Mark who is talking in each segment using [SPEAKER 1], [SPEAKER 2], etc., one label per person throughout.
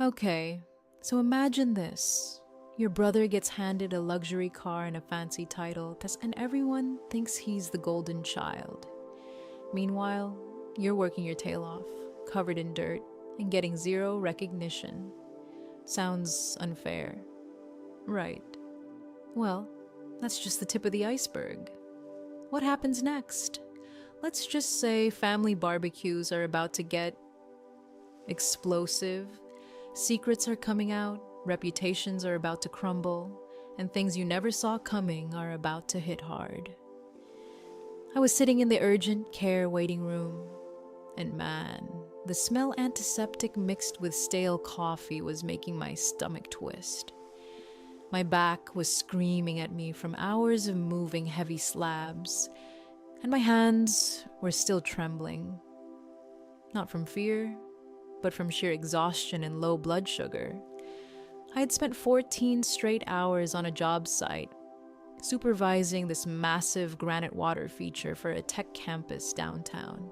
[SPEAKER 1] Okay, so imagine this. Your brother gets handed a luxury car and a fancy title, and everyone thinks he's the golden child. Meanwhile, you're working your tail off, covered in dirt, and getting zero recognition. Sounds unfair, right? Well, that's just the tip of the iceberg. What happens next? Let's just say family barbecues are about to get explosive, secrets are coming out, reputations are about to crumble, and things you never saw coming are about to hit hard. I was sitting in the urgent care waiting room, and man, the smell antiseptic mixed with stale coffee was making my stomach twist. My back was screaming at me from hours of moving heavy slabs, and my hands were still trembling. Not from fear, but from sheer exhaustion and low blood sugar. I had spent 14 straight hours on a job site, supervising this massive granite water feature for a tech campus downtown.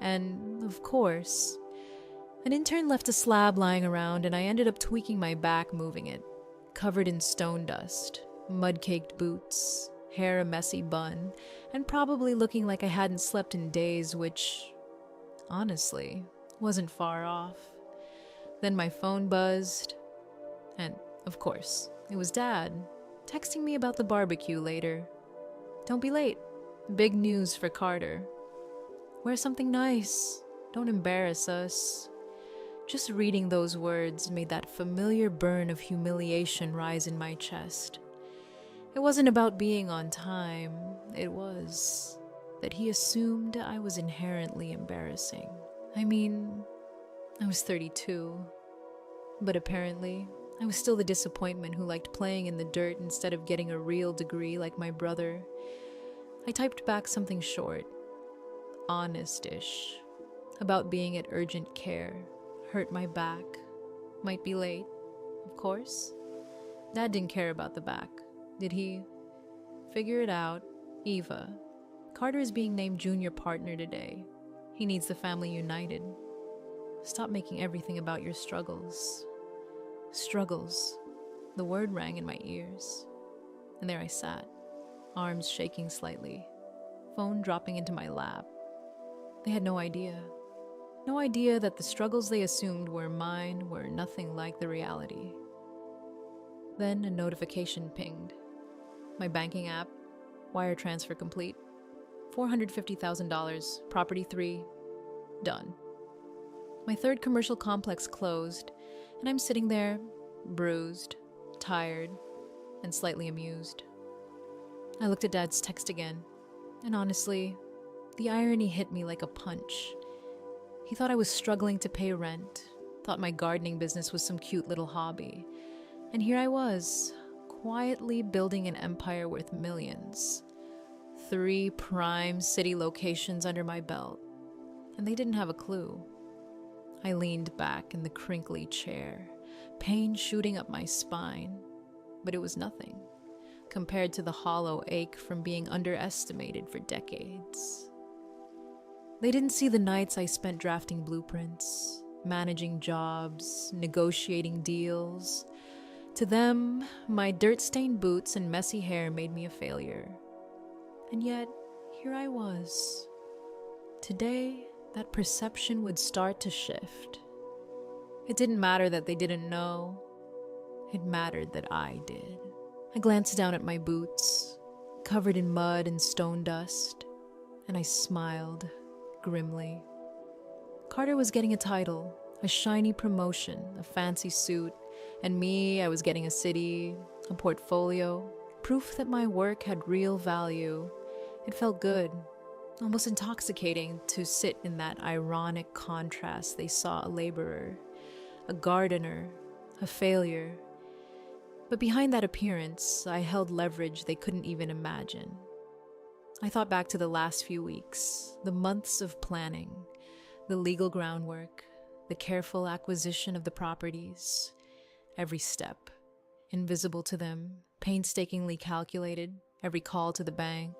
[SPEAKER 1] And, of course, an intern left a slab lying around, and I ended up tweaking my back moving it, covered in stone dust, mud-caked boots, hair a messy bun, and probably looking like I hadn't slept in days, which, honestly, wasn't far off. Then my phone buzzed, and, of course, it was Dad, texting me about the barbecue later. Don't be late. Big news for Carter. Wear something nice. Don't embarrass us. Just reading those words made that familiar burn of humiliation rise in my chest. It wasn't about being on time. It was that he assumed I was inherently embarrassing. I mean, I was 32. But apparently, I was still the disappointment who liked playing in the dirt instead of getting a real degree like my brother. I typed back something short, honest-ish, about being at urgent care, hurt my back, might be late, of course. Dad didn't care about the back, did he? Figure it out, Eva. Carter is being named junior partner today. He needs the family united. Stop making everything about your struggles. Struggles. The word rang in my ears. And there I sat, arms shaking slightly, phone dropping into my lap. They had no idea. No idea that the struggles they assumed were mine were nothing like the reality. Then a notification pinged. My banking app, wire transfer complete. $450,000, property 3, done. My third commercial complex closed, and I'm sitting there, bruised, tired, and slightly amused. I looked at Dad's text again, and honestly, the irony hit me like a punch. He thought I was struggling to pay rent, thought my gardening business was some cute little hobby, and here I was, quietly building an empire worth millions. 3 prime city locations under my belt, and they didn't have a clue. I leaned back in the crinkly chair, pain shooting up my spine, but it was nothing compared to the hollow ache from being underestimated for decades. They didn't see the nights I spent drafting blueprints, managing jobs, negotiating deals. To them, my dirt-stained boots and messy hair made me a failure. And yet, here I was. Today, that perception would start to shift. It didn't matter that they didn't know. It mattered that I did. I glanced down at my boots, covered in mud and stone dust, and I smiled grimly. Carter was getting a title, a shiny promotion, a fancy suit, and me, I was getting a city, a portfolio, proof that my work had real value. It felt good, almost intoxicating, to sit in that ironic contrast. They saw a laborer, a gardener, a failure. But behind that appearance, I held leverage they couldn't even imagine. I thought back to the last few weeks, the months of planning, the legal groundwork, the careful acquisition of the properties. Every step, invisible to them, painstakingly calculated, every call to the bank,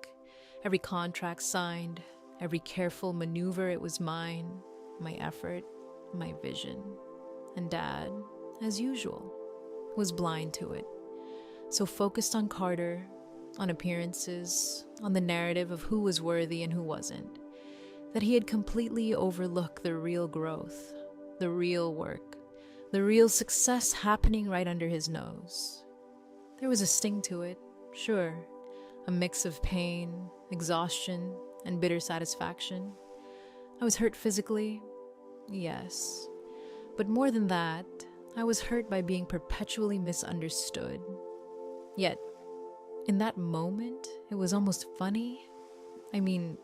[SPEAKER 1] every contract signed, every careful maneuver, it was mine, my effort, my vision. And Dad, as usual, was blind to it. So focused on Carter, on appearances, on the narrative of who was worthy and who wasn't, that he had completely overlooked the real growth, the real work, the real success happening right under his nose. There was a sting to it, sure, a mix of pain, exhaustion, and bitter satisfaction. I was hurt physically, yes, but more than that, I was hurt by being perpetually misunderstood. Yet, in that moment, it was almost funny. I mean,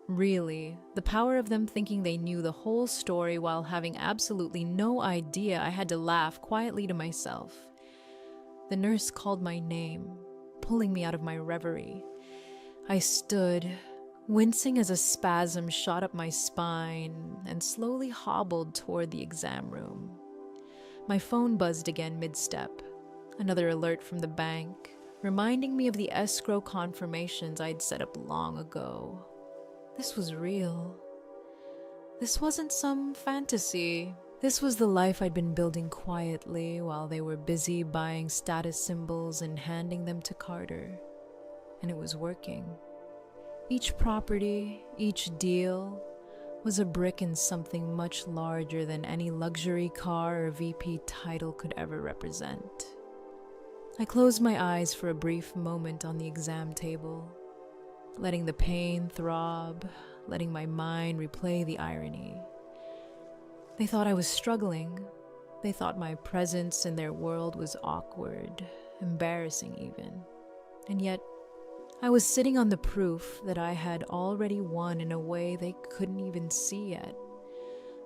[SPEAKER 1] really, the power of them thinking they knew the whole story while having absolutely no idea. I had to laugh quietly to myself. The nurse called my name, pulling me out of my reverie. I stood, wincing as a spasm shot up my spine, and slowly hobbled toward the exam room. My phone buzzed again mid-step. Another alert from the bank, reminding me of the escrow confirmations I'd set up long ago. This was real. This wasn't some fantasy. This was the life I'd been building quietly while they were busy buying status symbols and handing them to Carter. And it was working. Each property, each deal, was a brick in something much larger than any luxury car or VP title could ever represent. I closed my eyes for a brief moment on the exam table, letting the pain throb, letting my mind replay the irony. They thought I was struggling. They thought my presence in their world was awkward, embarrassing even. And yet, I was sitting on the proof that I had already won in a way they couldn't even see yet.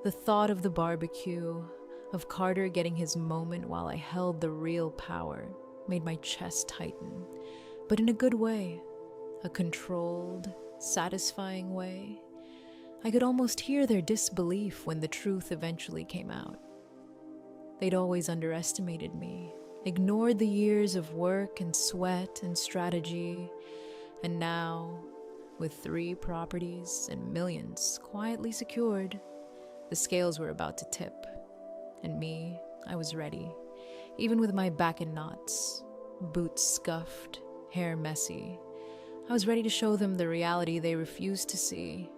[SPEAKER 1] The thought of the barbecue, of Carter getting his moment while I held the real power, made my chest tighten, but in a good way, a controlled, satisfying way. I could almost hear their disbelief when the truth eventually came out. They'd always underestimated me, ignored the years of work and sweat and strategy, and now, with 3 properties and millions quietly secured, the scales were about to tip. And me, I was ready, even with my back in knots, boots scuffed, hair messy. I was ready to show them the reality they refused to see.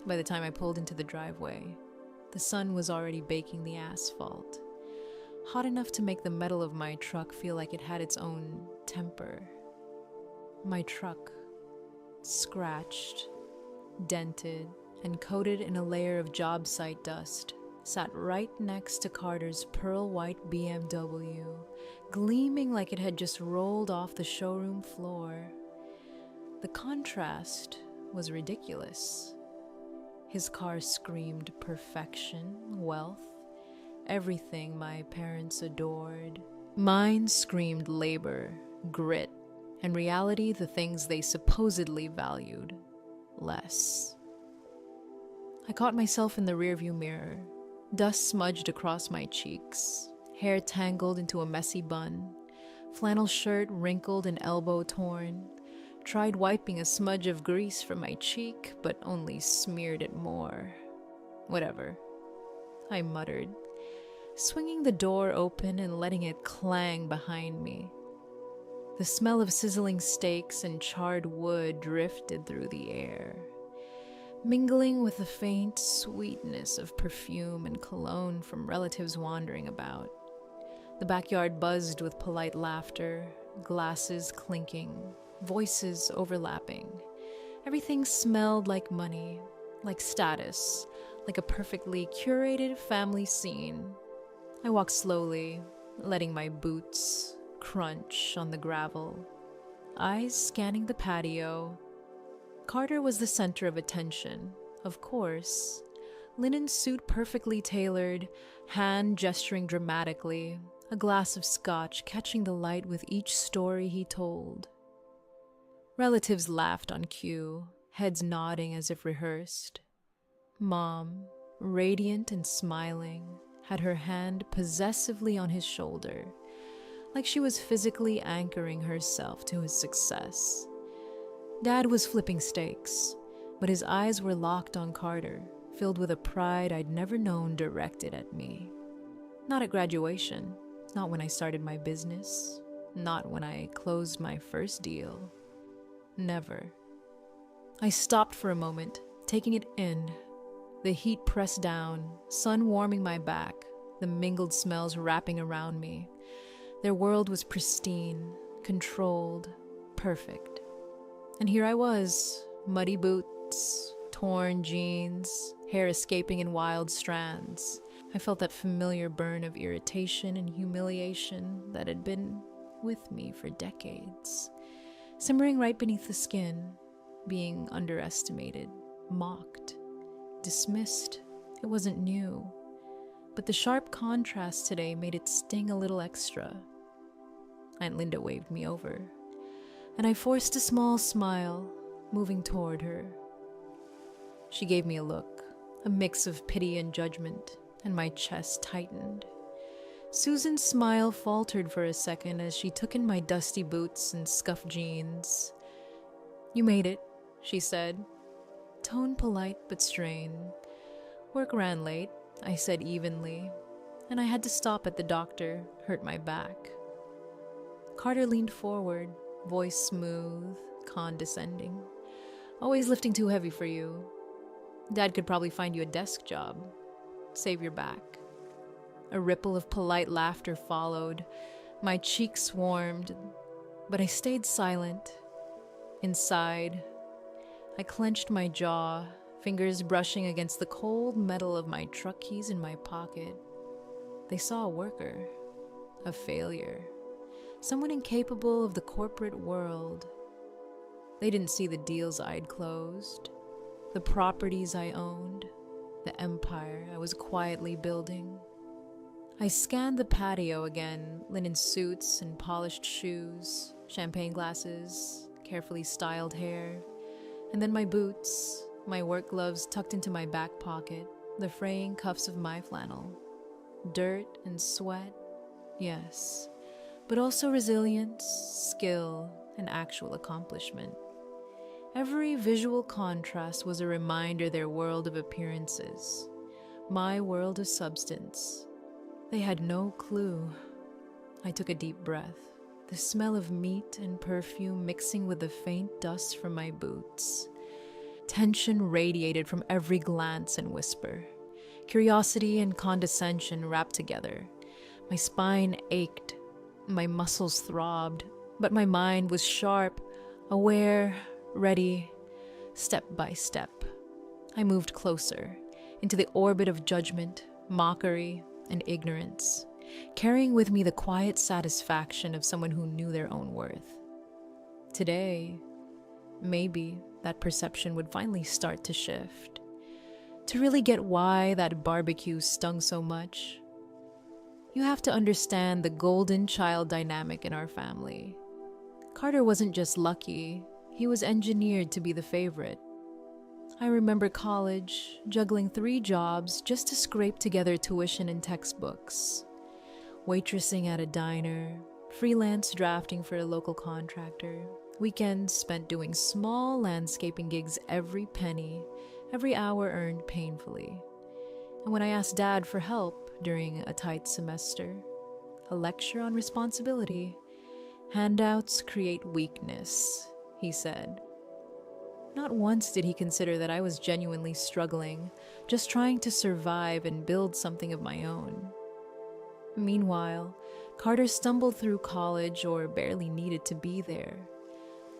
[SPEAKER 1] By the time I pulled into the driveway, the sun was already baking the asphalt, hot enough to make the metal of my truck feel like it had its own temper. My truck, scratched, dented, and coated in a layer of job site dust, sat right next to Carter's pearl white BMW, gleaming like it had just rolled off the showroom floor. The contrast was ridiculous. His car screamed perfection, wealth, everything my parents adored. Mine screamed labor, grit, and reality, the things they supposedly valued less. I caught myself in the rearview mirror, dust smudged across my cheeks, hair tangled into a messy bun, flannel shirt wrinkled and elbow torn. Tried wiping a smudge of grease from my cheek, but only smeared it more. Whatever, I muttered, swinging the door open and letting it clang behind me. The smell of sizzling steaks and charred wood drifted through the air, mingling with the faint sweetness of perfume and cologne from relatives wandering about. The backyard buzzed with polite laughter, glasses clinking, voices overlapping. Everything smelled like money, like status, like a perfectly curated family scene. I walked slowly, letting my boots crunch on the gravel, eyes scanning the patio. Carter was the center of attention, of course. Linen suit perfectly tailored, hand gesturing dramatically, a glass of scotch catching the light with each story he told. Relatives laughed on cue, heads nodding as if rehearsed. Mom, radiant and smiling, had her hand possessively on his shoulder, like she was physically anchoring herself to his success. Dad was flipping steaks, but his eyes were locked on Carter, filled with a pride I'd never known directed at me. Not at graduation, not when I started my business, not when I closed my first deal. Never. I stopped for a moment, taking it in. The heat pressed down, sun warming my back, the mingled smells wrapping around me. Their world was pristine, controlled, perfect. And here I was, muddy boots, torn jeans, hair escaping in wild strands. I felt that familiar burn of irritation and humiliation that had been with me for decades, simmering right beneath the skin, being underestimated, mocked, dismissed. It wasn't new, but the sharp contrast today made it sting a little extra. Aunt Linda waved me over, and I forced a small smile, moving toward her. She gave me a look, a mix of pity and judgment, and my chest tightened. Susan's smile faltered for a second as she took in my dusty boots and scuffed jeans. "You made it," she said, tone polite but strained. "Work ran late," I said evenly, and I had to stop at the doctor, hurt my back. Carter leaned forward, voice smooth, condescending. "Always lifting too heavy for you. Dad could probably find you a desk job. Save your back." A ripple of polite laughter followed. My cheeks warmed, but I stayed silent. Inside, I clenched my jaw, fingers brushing against the cold metal of my truck keys in my pocket. They saw a worker, a failure, someone incapable of the corporate world. They didn't see the deals I'd closed, the properties I owned, the empire I was quietly building. I scanned the patio again, linen suits and polished shoes, champagne glasses, carefully styled hair, and then my boots, my work gloves tucked into my back pocket, the fraying cuffs of my flannel. Dirt and sweat, yes, but also resilience, skill, and actual accomplishment. Every visual contrast was a reminder their world of appearances, my world of substance. They had no clue. I took a deep breath, the smell of meat and perfume mixing with the faint dust from my boots. Tension radiated from every glance and whisper. Curiosity and condescension wrapped together. My spine ached, my muscles throbbed, but my mind was sharp, aware, ready. Step by step, I moved closer into the orbit of judgment, mockery, and ignorance, carrying with me the quiet satisfaction of someone who knew their own worth. Today, maybe that perception would finally start to shift. To really get why that barbecue stung so much, you have to understand the golden child dynamic in our family. Carter wasn't just lucky, he was engineered to be the favorite. I remember college, juggling 3 jobs just to scrape together tuition and textbooks. Waitressing at a diner, freelance drafting for a local contractor, weekends spent doing small landscaping gigs every penny, every hour earned painfully. And when I asked Dad for help during a tight semester, a lecture on responsibility, handouts create weakness, he said. Not once did he consider that I was genuinely struggling, just trying to survive and build something of my own. Meanwhile, Carter stumbled through college or barely needed to be there.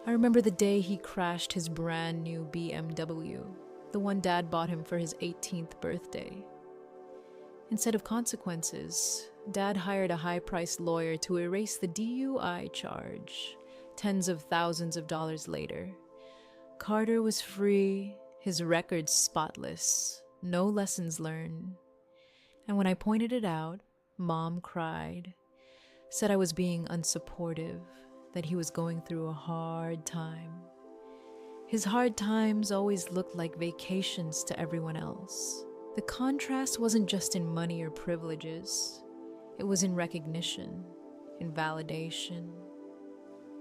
[SPEAKER 1] I remember the day he crashed his brand new BMW, the one Dad bought him for his 18th birthday. Instead of consequences, Dad hired a high-priced lawyer to erase the DUI charge, tens of thousands of dollars later. Carter was free, his record spotless, no lessons learned. And when I pointed it out, Mom cried, said I was being unsupportive, that he was going through a hard time. His hard times always looked like vacations to everyone else. The contrast wasn't just in money or privileges. It was in recognition, in validation.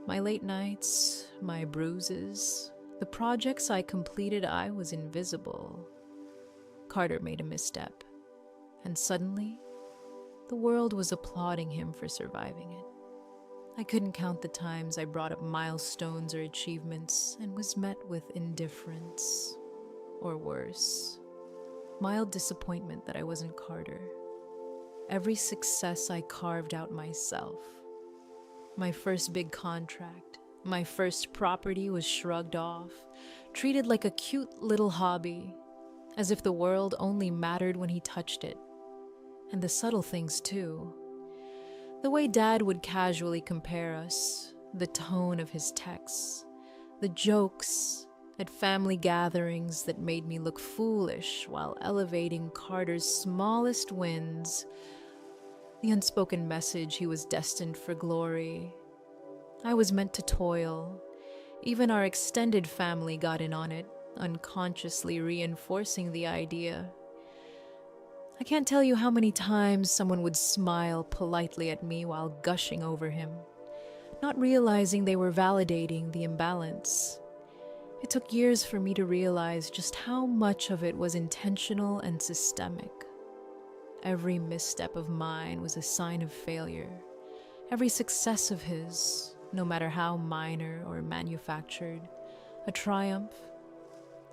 [SPEAKER 1] My late nights, my bruises, the projects I completed, I was invisible. Carter made a misstep, and suddenly, The world was applauding him for surviving it. I couldn't count the times I brought up milestones or achievements and was met with indifference, or worse, mild disappointment that I wasn't Carter. Every success I carved out myself. My first big contract, my first property was shrugged off, treated like a cute little hobby, as if the world only mattered when he touched it. And the subtle things too. The way Dad would casually compare us, the tone of his texts, the jokes at family gatherings that made me look foolish while elevating Carter's smallest wins, the unspoken message he was destined for glory. I was meant to toil. Even our extended family got in on it, unconsciously reinforcing the idea. I can't tell you how many times someone would smile politely at me while gushing over him, not realizing they were validating the imbalance. It took years for me to realize just how much of it was intentional and systemic. Every misstep of mine was a sign of failure. Every success of his, no matter how minor or manufactured, a triumph.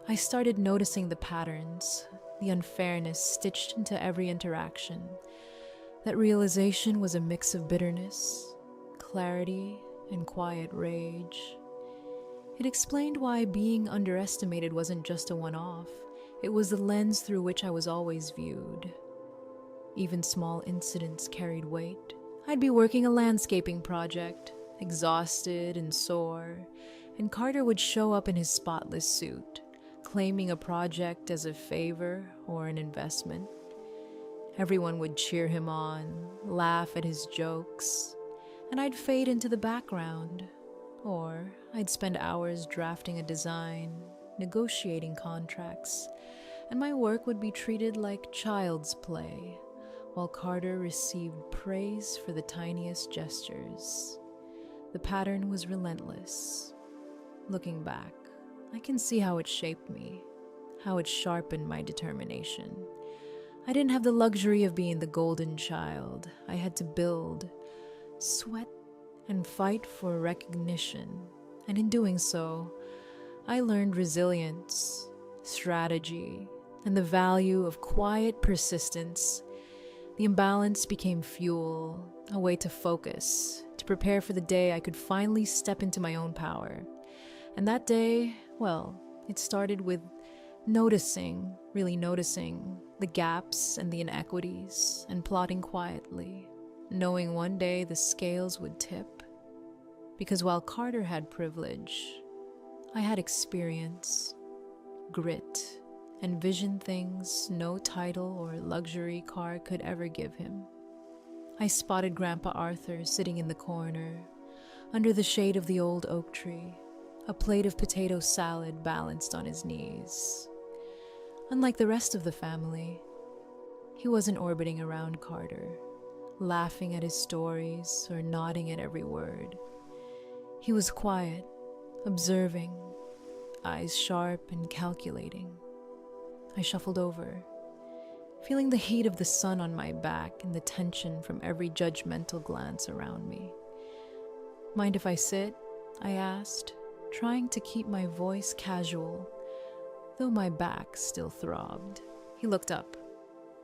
[SPEAKER 1] I started noticing the patterns, the unfairness stitched into every interaction. That realization was a mix of bitterness, clarity, and quiet rage. It explained why being underestimated wasn't just a one-off. It was the lens through which I was always viewed. Even small incidents carried weight. I'd be working a landscaping project, exhausted and sore, and Carter would show up in his spotless suit, claiming a project as a favor or an investment. Everyone would cheer him on, laugh at his jokes, and I'd fade into the background. Or I'd spend hours drafting a design, negotiating contracts, and my work would be treated like child's play, while Carter received praise for the tiniest gestures. The pattern was relentless. Looking back, I can see how it shaped me, how it sharpened my determination. I didn't have the luxury of being the golden child. I had to build, sweat, and fight for recognition. And in doing so, I learned resilience, strategy, and the value of quiet persistence. The imbalance became fuel, a way to focus, to prepare for the day I could finally step into my own power. And that day, well, it started with really noticing the gaps and the inequities and plotting quietly, knowing one day the scales would tip. Because while Carter had privilege, I had experience, grit, and vision things no title or luxury car could ever give him. I spotted Grandpa Arthur sitting in the corner, under the shade of the old oak tree, a plate of potato salad balanced on his knees. Unlike the rest of the family, he wasn't orbiting around Carter, laughing at his stories or nodding at every word. He was quiet, observing, eyes sharp and calculating. I shuffled over, feeling the heat of the sun on my back and the tension from every judgmental glance around me. "Mind if I sit?" I asked, trying to keep my voice casual, though my back still throbbed. He looked up,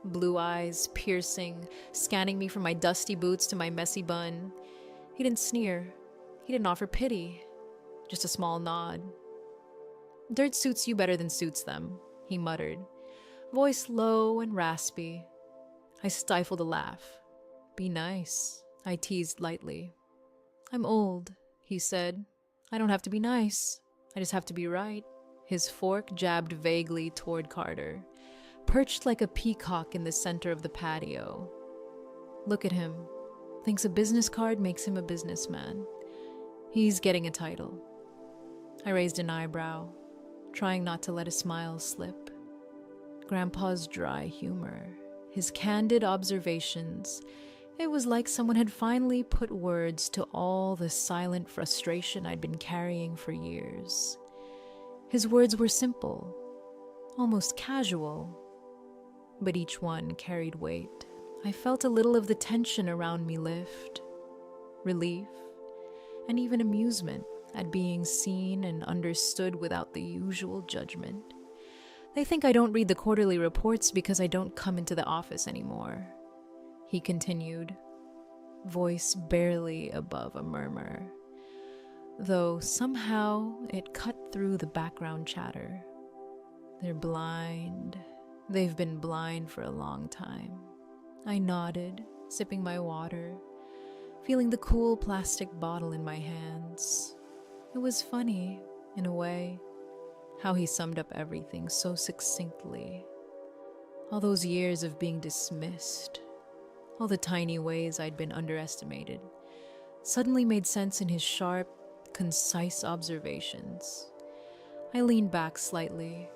[SPEAKER 1] blue eyes piercing, scanning me from my dusty boots to my messy bun. He didn't sneer. He didn't offer pity, just a small nod. "Dirt suits you better than suits them," he muttered, voice low and raspy. I stifled a laugh. "Be nice," I teased lightly. "I'm old," he said. "I don't have to be nice. I just have to be right." His fork jabbed vaguely toward Carter, perched like a peacock in the center of the patio. "Look at him. Thinks a business card makes him a businessman. He's getting a title." I raised an eyebrow, trying not to let a smile slip. Grandpa's dry humor, his candid observations, it was like someone had finally put words to all the silent frustration I'd been carrying for years. His words were simple, almost casual, but each one carried weight. I felt a little of the tension around me lift, relief, and even amusement at being seen and understood without the usual judgment. They think I don't read the quarterly reports because I don't come into the office anymore, he continued, voice barely above a murmur, though somehow it cut through the background chatter. They're blind. They've been blind for a long time. I nodded, sipping my water, feeling the cool plastic bottle in my hands. It was funny, in a way, how he summed up everything so succinctly. All those years of being dismissed, all the tiny ways I'd been underestimated, suddenly made sense in his sharp, concise observations. I leaned back slightly,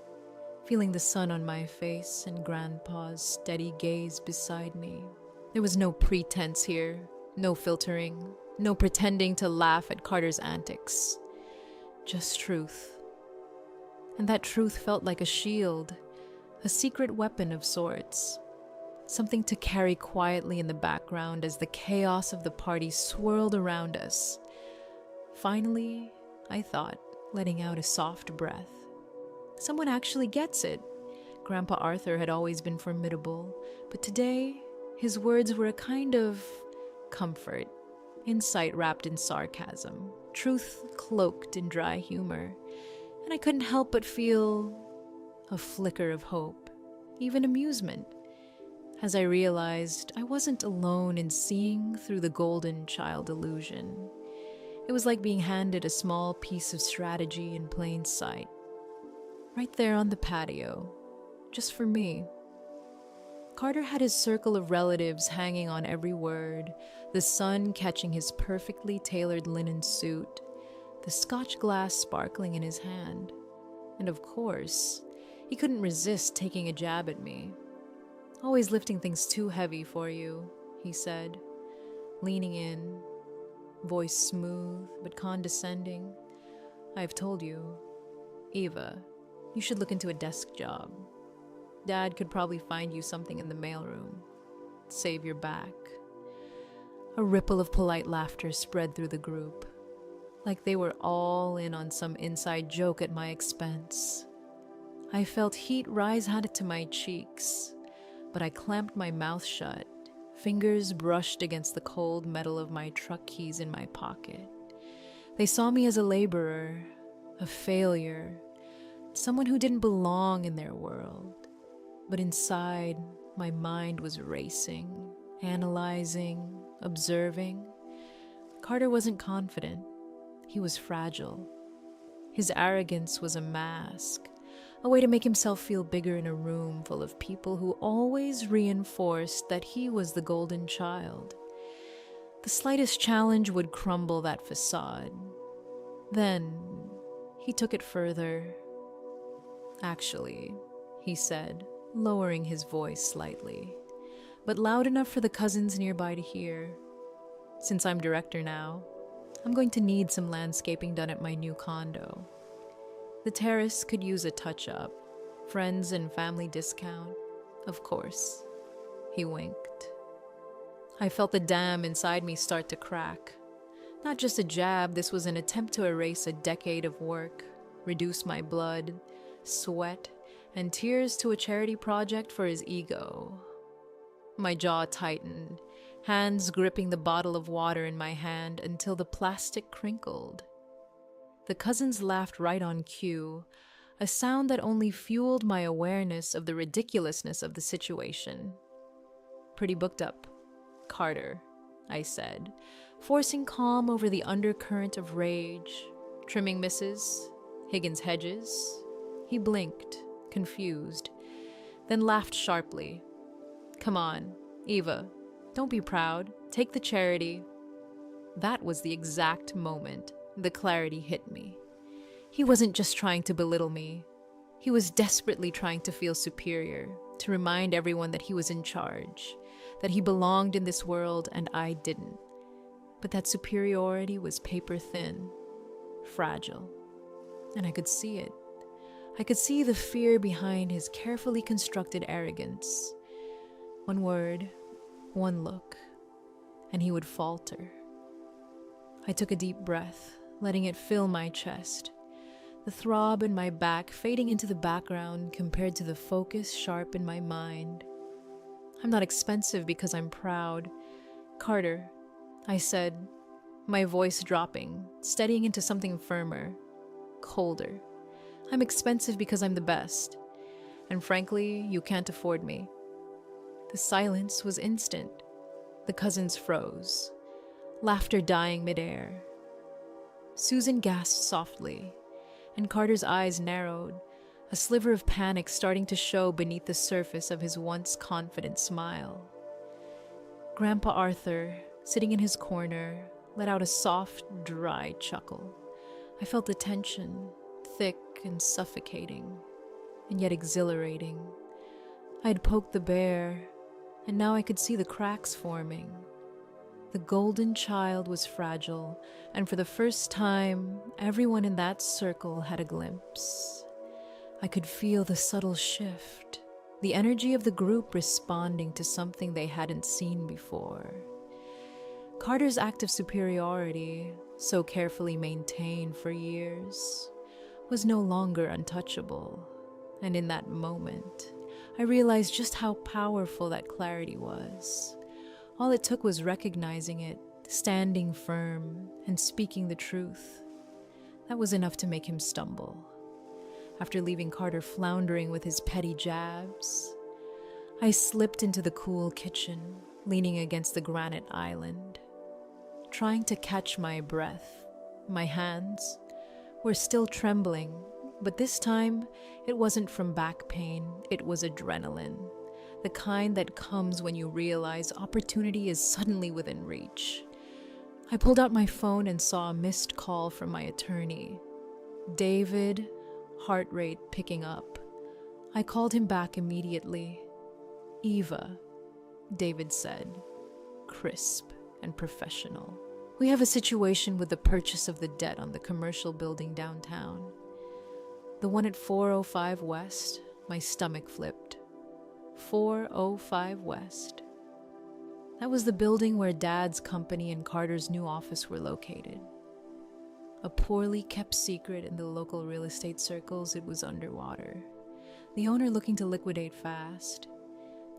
[SPEAKER 1] feeling the sun on my face and Grandpa's steady gaze beside me. There was no pretense here, no filtering, no pretending to laugh at Carter's antics. Just truth. And that truth felt like a shield, a secret weapon of sorts. Something to carry quietly in the background as the chaos of the party swirled around us. Finally, I thought, letting out a soft breath. Someone actually gets it. Grandpa Arthur had always been formidable, but today, his words were a kind of comfort, insight wrapped in sarcasm, truth cloaked in dry humor, and I couldn't help but feel a flicker of hope, even amusement, as I realized I wasn't alone in seeing through the goldenchild illusion. It was like being handed a small piece of strategy in plain sight, right there on the patio, just for me. Carter had his circle of relatives hanging on every word, the sun catching his perfectly tailored linen suit, the Scotch glass sparkling in his hand. And of course, he couldn't resist taking a jab at me. Always lifting things too heavy for you, he said, leaning in, voice smooth but condescending. I've told you, Eva, you should look into a desk job. Dad could probably find you something in the mailroom. Save your back. A ripple of polite laughter spread through the group, like they were all in on some inside joke at my expense. I felt heat rise hot to my cheeks, but I clamped my mouth shut. Fingers brushed against the cold metal of my truck keys in my pocket. They saw me as a laborer, a failure, someone who didn't belong in their world. But inside, my mind was racing, analyzing, observing. Carter wasn't confident. He was fragile. His arrogance was a mask, a way to make himself feel bigger in a room full of people who always reinforced that he was the golden child. The slightest challenge would crumble that facade. Then, he took it further. Actually, he said, lowering his voice slightly, but loud enough for the cousins nearby to hear. Since I'm director now, I'm going to need some landscaping done at my new condo. The terrace could use a touch-up. Friends and family discount, of course. He winked. I felt the dam inside me start to crack. Not just a jab, this was an attempt to erase a decade of work, reduce my blood, sweat, and tears to a charity project for his ego. My jaw tightened, hands gripping the bottle of water in my hand until the plastic crinkled. The cousins laughed right on cue, a sound that only fueled my awareness of the ridiculousness of the situation. Pretty booked up, Carter, I said, forcing calm over the undercurrent of rage. Trimming misses, Higgins hedges. He blinked, confused, then laughed sharply. Come on, Eva, don't be proud. Take the charity. That was the exact moment the clarity hit me. He wasn't just trying to belittle me. He was desperately trying to feel superior, to remind everyone that he was in charge, that he belonged in this world and I didn't. But that superiority was paper thin, fragile, and I could see it. I could see the fear behind his carefully constructed arrogance. One word, One look, and he would falter. I took a deep breath, letting it fill my chest, the throb in my back fading into the background compared to the focus sharp in my mind. I'm not expensive because I'm proud. Carter, I said, my voice dropping, steadying into something firmer, colder. I'm expensive because I'm the best. And frankly, you can't afford me. The silence was instant. The cousins froze, laughter dying midair. Susan gasped softly, and Carter's eyes narrowed, a sliver of panic starting to show beneath the surface of his once confident smile. Grandpa Arthur, sitting in his corner, let out a soft, dry chuckle. I felt the tension, thick and suffocating, and yet exhilarating. I had poked the bear, and now I could see the cracks forming. The golden child was fragile, and for the first time, everyone in that circle had a glimpse. I could feel the subtle shift, the energy of the group responding to something they hadn't seen before. Carter's act of superiority, so carefully maintained for years, was no longer untouchable, and in that moment, I realized just how powerful that clarity was. All it took was recognizing it, standing firm, and speaking the truth. That was enough to make him stumble. After leaving Carter floundering with his petty jabs, I slipped into the cool kitchen, leaning against the granite island, trying to catch my breath. My hands were still trembling, but this time it wasn't from back pain, it was adrenaline. The kind that comes when you realize opportunity is suddenly within reach. I pulled out my phone and saw a missed call from my attorney. David, heart rate picking up. I called him back immediately. Eva, David said, crisp and professional. We have a situation with the purchase of the debt on the commercial building downtown. The one at 405 West, my stomach flipped. 405 West. That was the building where Dad's company and Carter's new office were located. A poorly kept secret in the local real estate circles, it was underwater. The owner looking to liquidate fast.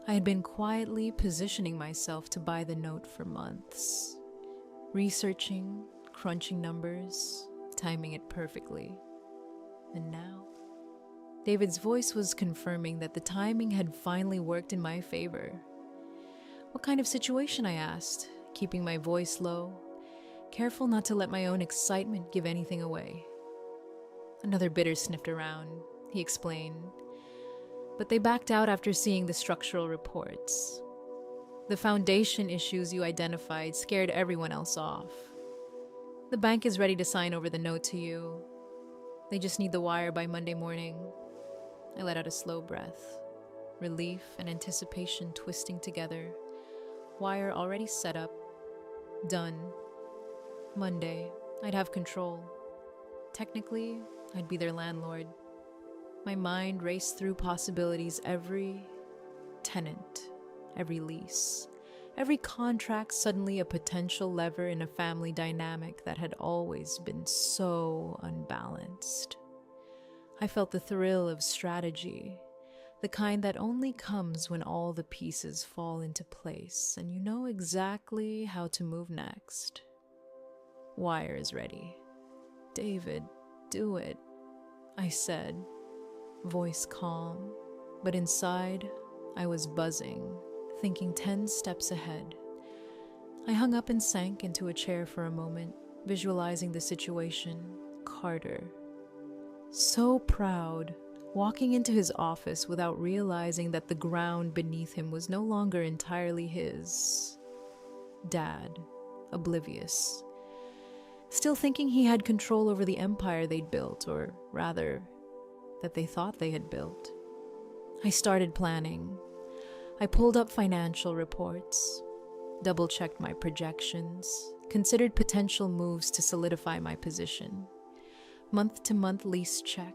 [SPEAKER 1] I had been quietly positioning myself to buy the note for months. Researching, crunching numbers, timing it perfectly. And now, David's voice was confirming that the timing had finally worked in my favor. What kind of situation, I asked, keeping my voice low, careful not to let my own excitement give anything away. Another bidder sniffed around, he explained, but they backed out after seeing the structural reports. The foundation issues you identified scared everyone else off. The bank is ready to sign over the note to you. They just need the wire by Monday morning. I let out a slow breath, relief and anticipation twisting together. Wire already set up, done. Monday, I'd have control. Technically, I'd be their landlord. My mind raced through possibilities, every tenant, every lease, every contract suddenly a potential lever in a family dynamic that had always been so unbalanced. I felt the thrill of strategy, the kind that only comes when all the pieces fall into place and you know exactly how to move next. Wire is ready. David, do it, I said, voice calm, but inside I was buzzing, thinking 10 steps ahead. I hung up and sank into a chair for a moment, visualizing the situation. Carter. So proud, walking into his office without realizing that the ground beneath him was no longer entirely his. Dad, oblivious. Still thinking he had control over the empire they'd built, or rather, that they thought they had built. I started planning. I pulled up financial reports, double-checked my projections, considered potential moves to solidify my position. Month-to-month lease check,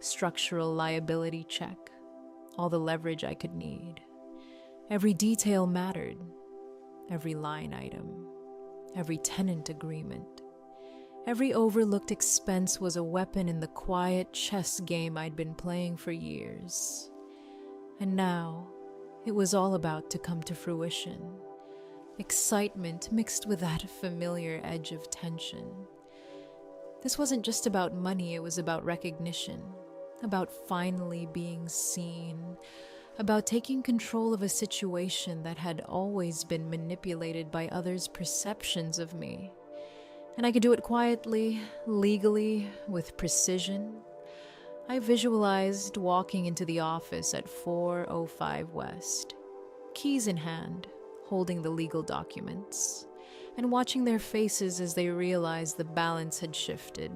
[SPEAKER 1] structural liability check, all the leverage I could need. Every detail mattered, every line item, every tenant agreement. Every overlooked expense was a weapon in the quiet chess game I'd been playing for years. And now, it was all about to come to fruition. Excitement mixed with that familiar edge of tension. This wasn't just about money, it was about recognition, about finally being seen, about taking control of a situation that had always been manipulated by others' perceptions of me. And I could do it quietly, legally, with precision. I visualized walking into the office at 405 West, keys in hand, holding the legal documents, and watching their faces as they realized the balance had shifted.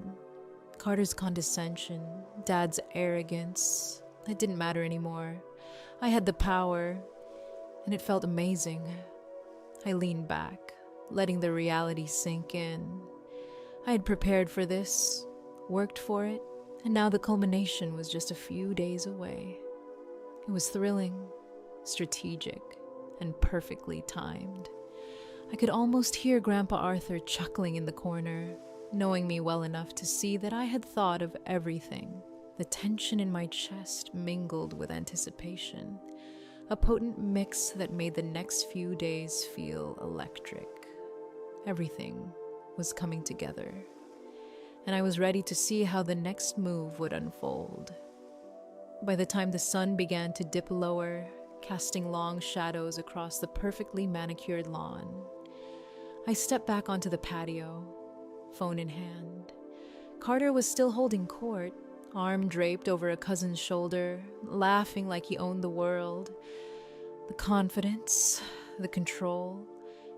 [SPEAKER 1] Carter's condescension, Dad's arrogance, it didn't matter anymore. I had the power, and it felt amazing. I leaned back, letting the reality sink in. I had prepared for this, worked for it, and now the culmination was just a few days away. It was thrilling, strategic, and perfectly timed. I could almost hear Grandpa Arthur chuckling in the corner, knowing me well enough to see that I had thought of everything. The tension in my chest mingled with anticipation, a potent mix that made the next few days feel electric. Everything was coming together, and I was ready to see how the next move would unfold. By the time the sun began to dip lower, casting long shadows across the perfectly manicured lawn, I stepped back onto the patio, phone in hand. Carter was still holding court, arm draped over a cousin's shoulder, laughing like he owned the world. The confidence, the control,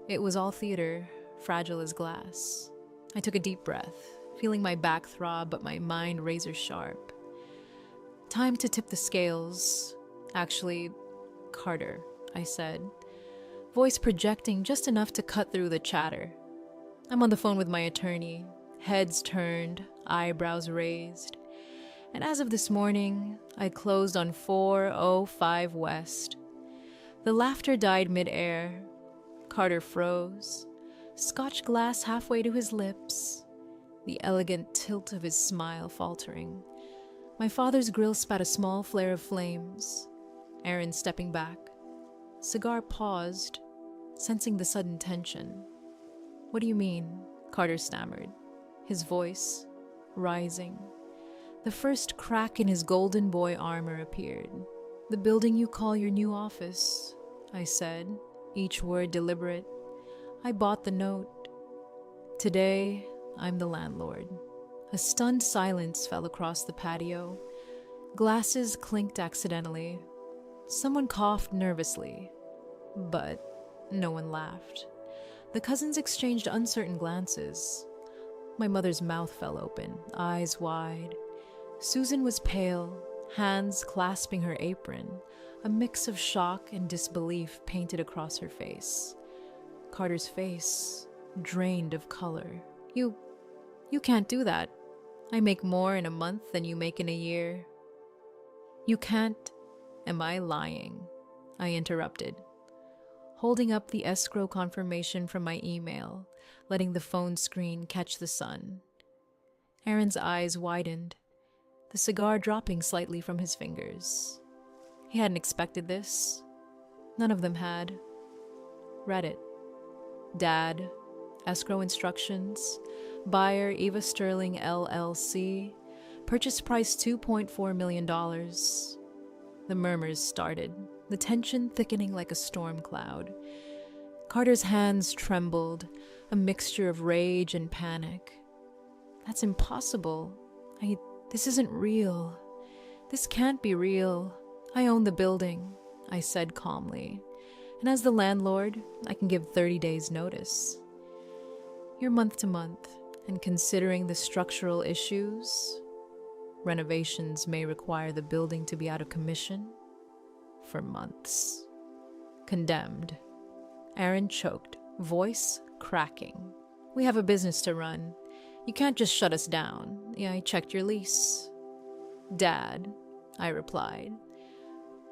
[SPEAKER 1] it was all theater, fragile as glass. I took a deep breath, feeling my back throb but my mind razor sharp. Time to tip the scales. Actually, Carter, I said, voice projecting just enough to cut through the chatter. I'm on the phone with my attorney, heads turned, eyebrows raised. And as of this morning, I closed on 405 West. The laughter died mid-air. Carter froze, scotch glass halfway to his lips, the elegant tilt of his smile faltering. My father's grill spat a small flare of flames. Aaron stepping back. Cigar paused, sensing the sudden tension. What do you mean? Carter stammered, his voice rising. The first crack in his golden boy armor appeared. The building you call your new office, I said, each word deliberate. I bought the note. Today, I'm the landlord. A stunned silence fell across the patio. Glasses clinked accidentally. Someone coughed nervously, but no one laughed. The cousins exchanged uncertain glances. My mother's mouth fell open, eyes wide. Susan was pale, hands clasping her apron, a mix of shock and disbelief painted across her face. Carter's face, drained of color. You can't do that. I make more in a month than you make in a year. You can't. Am I lying? I interrupted, holding up the escrow confirmation from my email, letting the phone screen catch the sun. Aaron's eyes widened, the cigar dropping slightly from his fingers. He hadn't expected this. None of them had. Read it. Dad, escrow instructions, buyer Eva Sterling LLC, purchase price $2.4 million. The murmurs started, the tension thickening like a storm cloud. Carter's hands trembled, a mixture of rage and panic. That's impossible. This isn't real. This can't be real. I own the building, I said calmly. And as the landlord, I can give 30 days notice. You're month to month, and considering the structural issues, renovations may require the building to be out of commission for months. Condemned. Aaron choked, voice cracking. We have a business to run. You can't just shut us down. Yeah, I checked your lease. Dad, I replied,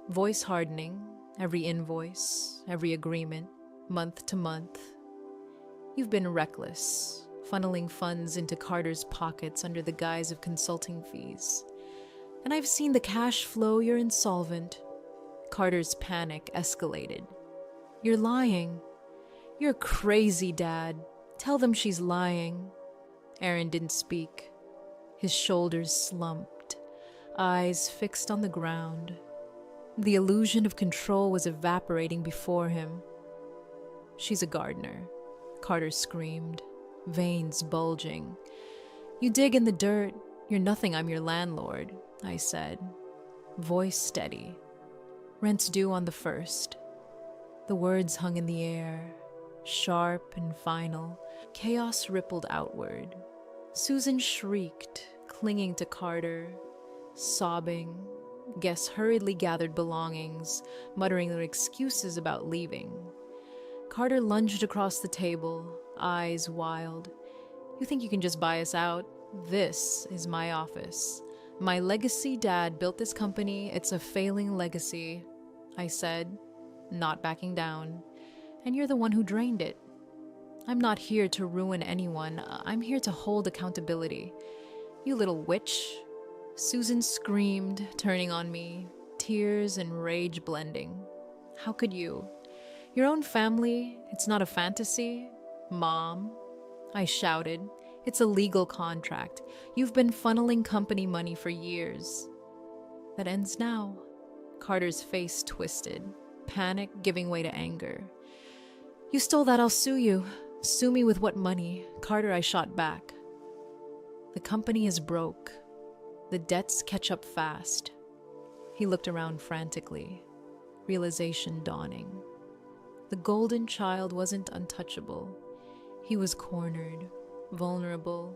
[SPEAKER 1] voice hardening. every invoice, every agreement, month to month. You've been reckless, funneling funds into Carter's pockets under the guise of consulting fees. And I've seen the cash flow. You're insolvent. Carter's panic escalated. You're lying. You're crazy, Dad. Tell them she's lying. Aaron didn't speak. His shoulders slumped, eyes fixed on the ground. The illusion of control was evaporating before him. She's a gardener, Carter screamed, veins bulging. You dig in the dirt. You're nothing, I'm your landlord, I said, voice steady. Rent's due on the 1st. The words hung in the air, sharp and final. Chaos rippled outward. Susan shrieked, clinging to Carter, sobbing. Guests hurriedly gathered belongings, muttering their excuses about leaving. Carter lunged across the table, eyes wild. You think you can just buy us out? This is my office. My legacy. Dad built this company. It's a failing legacy, I said, not backing down. And you're the one who drained it. I'm not here to ruin anyone. I'm here to hold accountability. You little witch. Susan screamed, turning on me, tears and rage blending. How could you? Your own family? It's not a fantasy? Mom? I shouted. It's a legal contract. You've been funneling company money for years. That ends now. Carter's face twisted, panic giving way to anger. You stole that, I'll sue you. Sue me with what money? Carter, I shot back. The company is broke. The debts catch up fast. He looked around frantically, realization dawning. The golden child wasn't untouchable. He was cornered, vulnerable.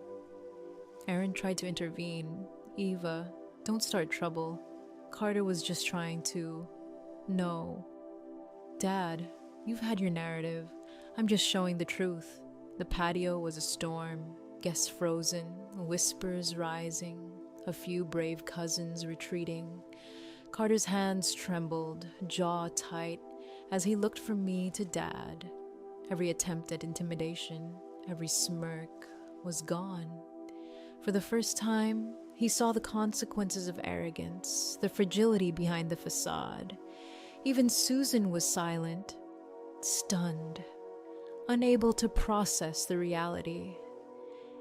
[SPEAKER 1] Aaron tried to intervene. Eva, don't start trouble. Carter was just trying to... No. Dad, you've had your narrative. I'm just showing the truth. The patio was a storm, guests frozen, whispers rising, a few brave cousins retreating. Carter's hands trembled, jaw tight, as he looked from me to Dad. Every attempt at intimidation, every smirk was gone. For the first time, he saw the consequences of arrogance, the fragility behind the facade. Even Susan was silent, stunned, unable to process the reality.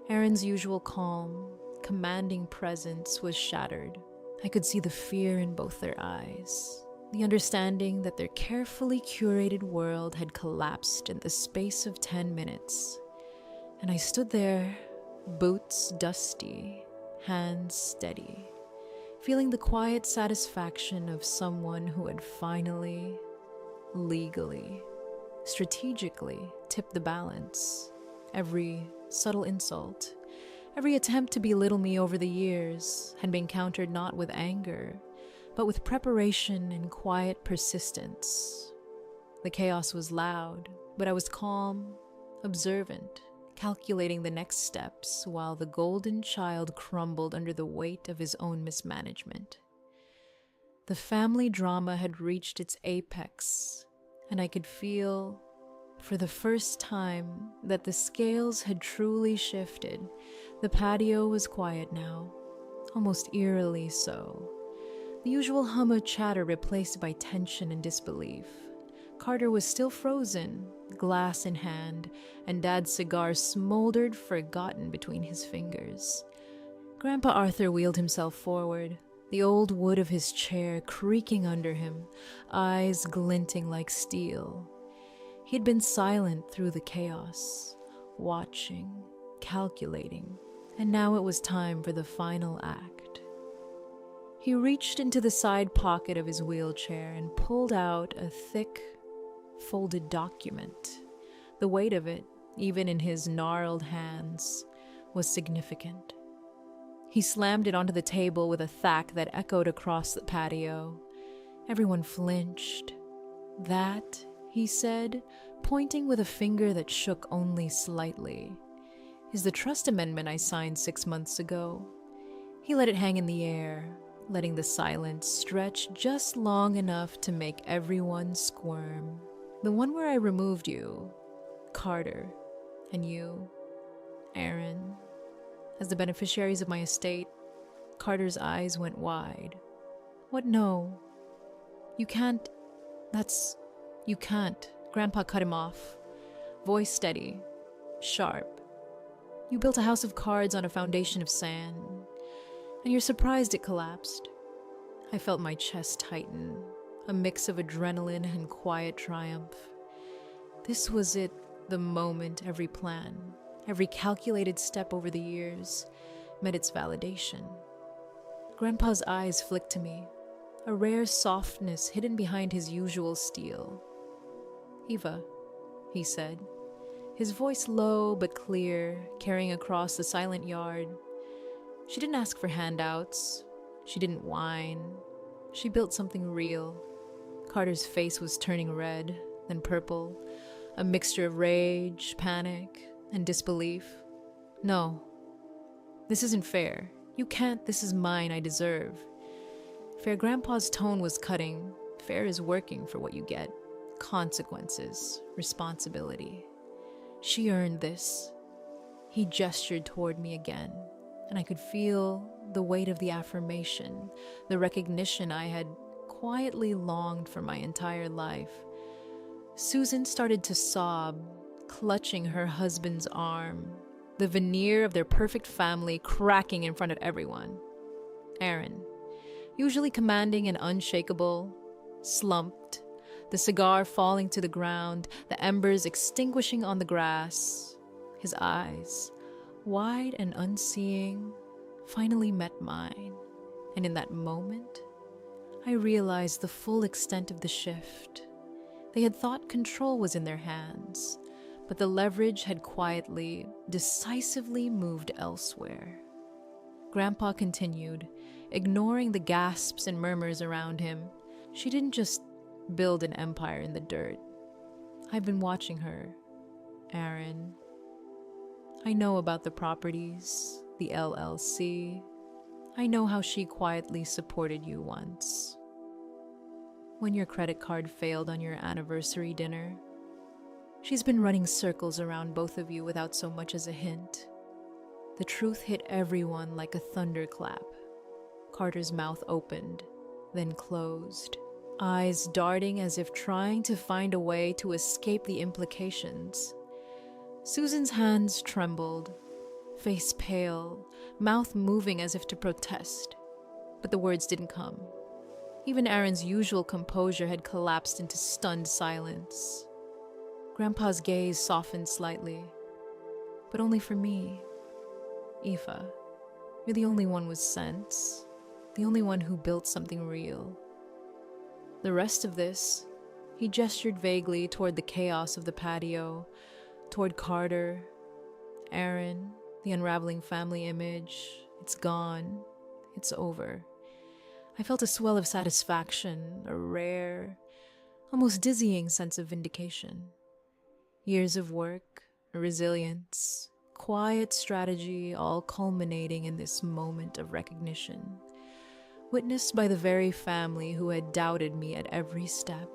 [SPEAKER 1] Aaron's usual calm, commanding presence was shattered. I could see the fear in both their eyes, the understanding that their carefully curated world had collapsed in the space of 10 minutes. And I stood there, boots dusty, hands steady, feeling the quiet satisfaction of someone who had finally, legally, strategically tipped the balance. Every subtle insult, every attempt to belittle me over the years had been countered not with anger, but with preparation and quiet persistence. The chaos was loud, but I was calm, observant, calculating the next steps while the golden child crumbled under the weight of his own mismanagement. The family drama had reached its apex, and I could feel, for the first time, that the scales had truly shifted. The patio was quiet now, almost eerily so. The usual hum of chatter replaced by tension and disbelief. Carter was still frozen, glass in hand, and Dad's cigar smoldered forgotten between his fingers. Grandpa Arthur wheeled himself forward, the old wood of his chair creaking under him, eyes glinting like steel. He'd been silent through the chaos, watching, calculating, and now it was time for the final act. He reached into the side pocket of his wheelchair and pulled out a thick, folded document. The weight of it, even in his gnarled hands, was significant. He slammed it onto the table with a thwack that echoed across the patio. Everyone flinched. That, he said, pointing with a finger that shook only slightly, is the trust amendment I signed 6 months ago. He let it hang in the air, letting the silence stretch just long enough to make everyone squirm. The one where I removed you, Carter, and you, Aaron, as the beneficiaries of my estate. Carter's eyes went wide. What? No. You can't. You can't. Grandpa cut him off. Voice steady, sharp. You built a house of cards on a foundation of sand, and you're surprised it collapsed. I felt my chest tighten, a mix of adrenaline and quiet triumph. This was it, the moment every plan, every calculated step over the years met its validation. Grandpa's eyes flicked to me, a rare softness hidden behind his usual steel. "Eva," he said, his voice low but clear, carrying across the silent yard. She didn't ask for handouts. She didn't whine. She built something real. Carter's face was turning red, then purple, a mixture of rage, panic, and disbelief. "No, this isn't fair. You can't. This is mine. I deserve." Fair Grandpa's tone was cutting. Fair is working for what you get. Consequences, responsibility. She earned this. He gestured toward me again, and I could feel the weight of the affirmation, the recognition I had quietly longed for my entire life. Susan started to sob, clutching her husband's arm, the veneer of their perfect family cracking in front of everyone. Aaron, usually commanding and unshakable, slumped, the cigar falling to the ground, the embers extinguishing on the grass. His eyes, wide and unseeing, finally met mine, and in that moment, I realized the full extent of the shift. They had thought control was in their hands, but the leverage had quietly, decisively moved elsewhere. Grandpa continued, ignoring the gasps and murmurs around him. She didn't just build an empire in the dirt. I've been watching her, Aaron. I know about the properties, the LLC. I know how she quietly supported you once. When your credit card failed on your anniversary dinner, she's been running circles around both of you without so much as a hint. The truth hit everyone like a thunderclap. Carter's mouth opened, then closed, eyes darting as if trying to find a way to escape the implications. Susan's hands trembled, face pale, mouth moving as if to protest, but the words didn't come. Even Aaron's usual composure had collapsed into stunned silence. Grandpa's gaze softened slightly, but only for me. Eva, you're the only one with sense, the only one who built something real. The rest of this, he gestured vaguely toward the chaos of the patio, toward Carter, Aaron, the unraveling family image. It's gone. It's over. I felt a swell of satisfaction, a rare, almost dizzying sense of vindication. Years of work, resilience, quiet strategy, all culminating in this moment of recognition, witnessed by the very family who had doubted me at every step.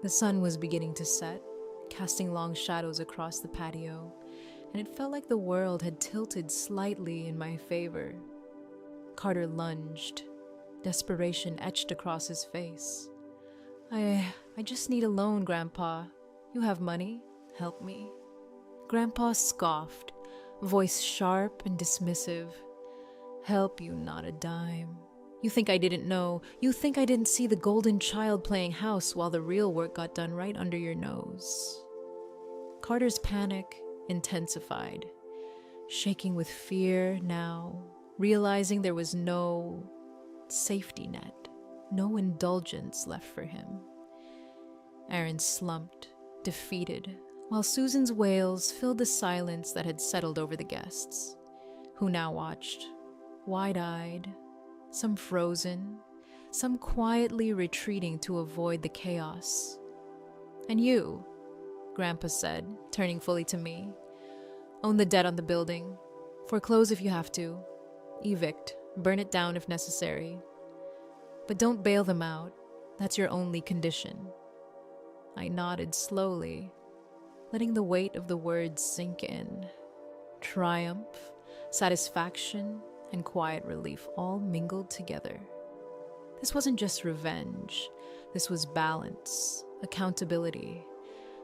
[SPEAKER 1] The sun was beginning to set, casting long shadows across the patio, and it felt like the world had tilted slightly in my favor. Carter lunged, desperation etched across his face. I just need a loan, Grandpa. You have money. Help me." Grandpa scoffed, voice sharp and dismissive. "Help you, not a dime. You think I didn't know? You think I didn't see the goldenchild playing house while the real work got done right under your nose?" Carter's panic intensified, shaking with fear now, realizing there was no safety net, no indulgence left for him. Aaron slumped, defeated, while Susan's wails filled the silence that had settled over the guests, who now watched, wide-eyed, some frozen, some quietly retreating to avoid the chaos. "And you," Grandpa said, turning fully to me, "own the debt on the building. Foreclose if you have to. Evict Burn it down if necessary. But don't bail them out. That's your only condition. I nodded slowly, letting the weight of the words sink in. Triumph, satisfaction, and quiet relief all mingled together. This wasn't just revenge. This was balance, accountability.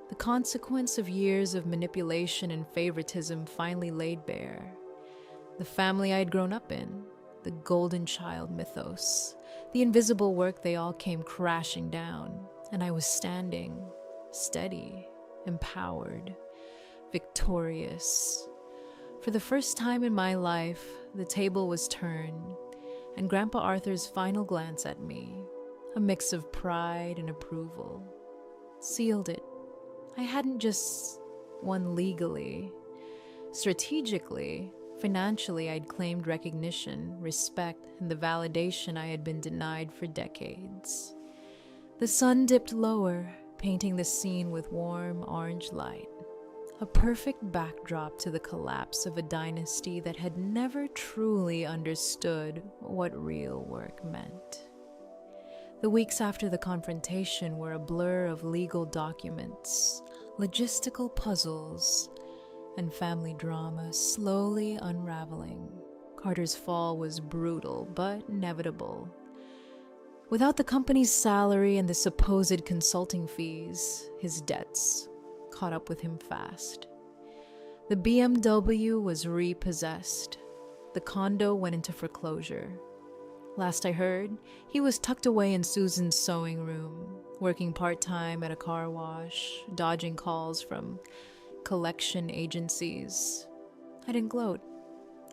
[SPEAKER 1] The consequence of years of manipulation and favoritism finally laid bare. The family I had grown up in, the goldenchild mythos, the invisible work, they all came crashing down, and I was standing, steady, empowered, victorious. For the first time in my life, the table was turned, and Grandpa Arthur's final glance at me, a mix of pride and approval, sealed it. I hadn't just won legally. Strategically, financially, I'd claimed recognition, respect, and the validation I had been denied for decades. The sun dipped lower, painting the scene with warm orange light. A perfect backdrop to the collapse of a dynasty that had never truly understood what real work meant. The weeks after the confrontation were a blur of legal documents, logistical puzzles, and family drama slowly unraveling. Carter's fall was brutal, but inevitable. Without the company's salary and the supposed consulting fees, his debts caught up with him fast. The BMW was repossessed. The condo went into foreclosure. Last I heard, he was tucked away in Susan's sewing room, working part-time at a car wash, dodging calls from collection agencies. I didn't gloat.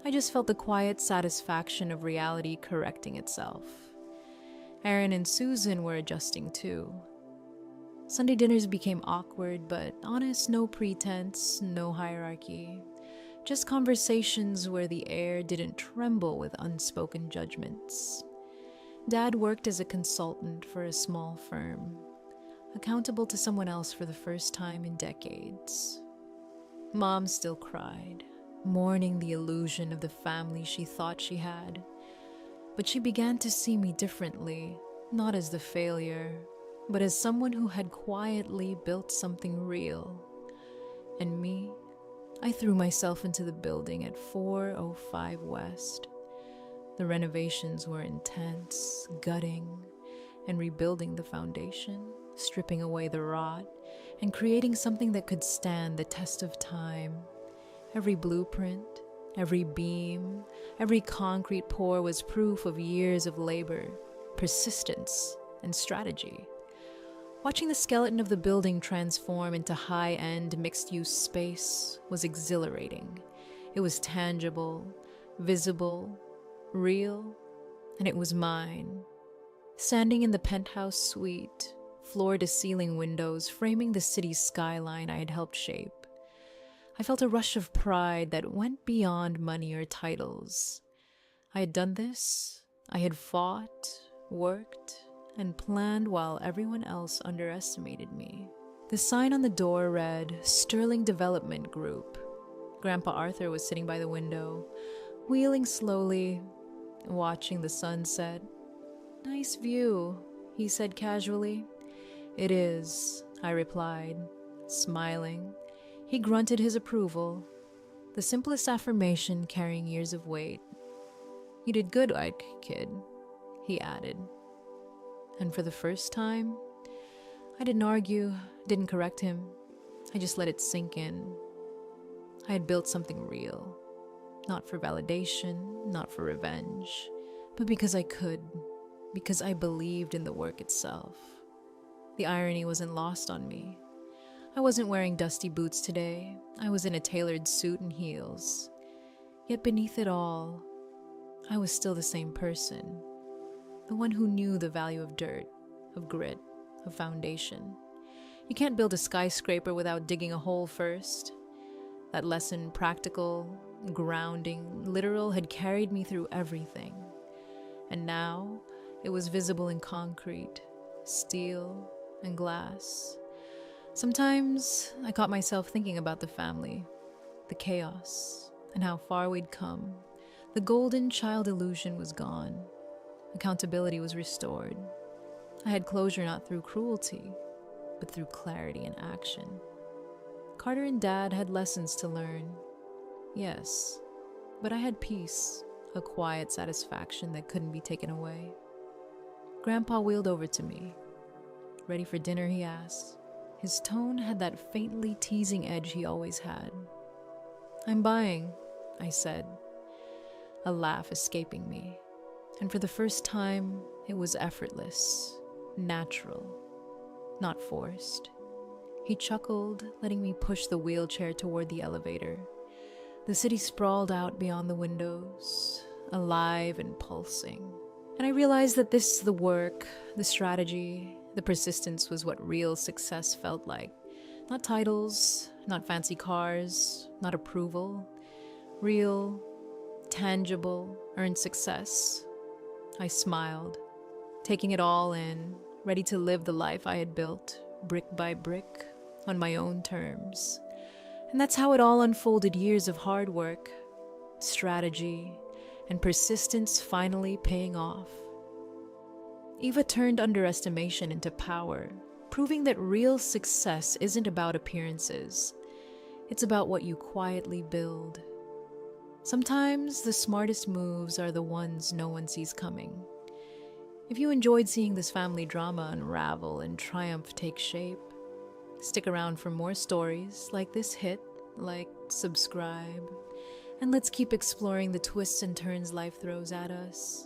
[SPEAKER 1] I just felt the quiet satisfaction of reality correcting itself. Aaron and Susan were adjusting too. Sunday dinners became awkward, but honest, no pretense, no hierarchy. Just conversations where the air didn't tremble with unspoken judgments. Dad worked as a consultant for a small firm, accountable to someone else for the first time in decades. Mom still cried, mourning the illusion of the family she thought she had. But she began to see me differently, not as the failure, but as someone who had quietly built something real. And me, I threw myself into the building at 405 West. The renovations were intense, gutting, and rebuilding the foundation, stripping away the rot, and creating something that could stand the test of time. Every blueprint, every beam, every concrete pour was proof of years of labor, persistence, and strategy. Watching the skeleton of the building transform into high-end mixed-use space was exhilarating. It was tangible, visible, real, and it was mine. Standing in the penthouse suite, floor-to-ceiling windows framing the city's skyline I had helped shape, I felt a rush of pride that went beyond money or titles. I had done this. I had fought, worked, and planned while everyone else underestimated me. The sign on the door read, Sterling Development Group. Grandpa Arthur was sitting by the window, wheeling slowly, watching the sunset. "Nice view," he said casually. "It is," I replied, smiling. He grunted his approval, the simplest affirmation carrying years of weight. "You did good, Ike, kid," he added. And for the first time, I didn't argue, didn't correct him. I just let it sink in. I had built something real, not for validation, not for revenge, but because I could, because I believed in the work itself. The irony wasn't lost on me. I wasn't wearing dusty boots today. I was in a tailored suit and heels. Yet beneath it all, I was still the same person. The one who knew the value of dirt, of grit, of foundation. You can't build a skyscraper without digging a hole first. That lesson, practical, grounding, literal, had carried me through everything. And now, it was visible in concrete, steel, and glass. Sometimes, I caught myself thinking about the family, the chaos, and how far we'd come. The golden child illusion was gone. Accountability was restored. I had closure not through cruelty, but through clarity and action. Carter and Dad had lessons to learn. Yes, but I had peace, a quiet satisfaction that couldn't be taken away. Grandpa wheeled over to me. "Ready for dinner?" he asked. His tone had that faintly teasing edge he always had. "I'm buying," I said, a laugh escaping me. And for the first time, it was effortless, natural, not forced. He chuckled, letting me push the wheelchair toward the elevator. The city sprawled out beyond the windows, alive and pulsing. And I realized that the work, the strategy, the persistence was what real success felt like. Not titles, not fancy cars, not approval. Real, tangible, earned success. I smiled, taking it all in, ready to live the life I had built, brick by brick, on my own terms. And that's how it all unfolded, years of hard work, strategy, and persistence finally paying off. Eva turned underestimation into power, proving that real success isn't about appearances. It's about what you quietly build. Sometimes the smartest moves are the ones no one sees coming. If you enjoyed seeing this family drama unravel and triumph take shape, stick around for more stories like this. Hit like, subscribe, and let's keep exploring the twists and turns life throws at us.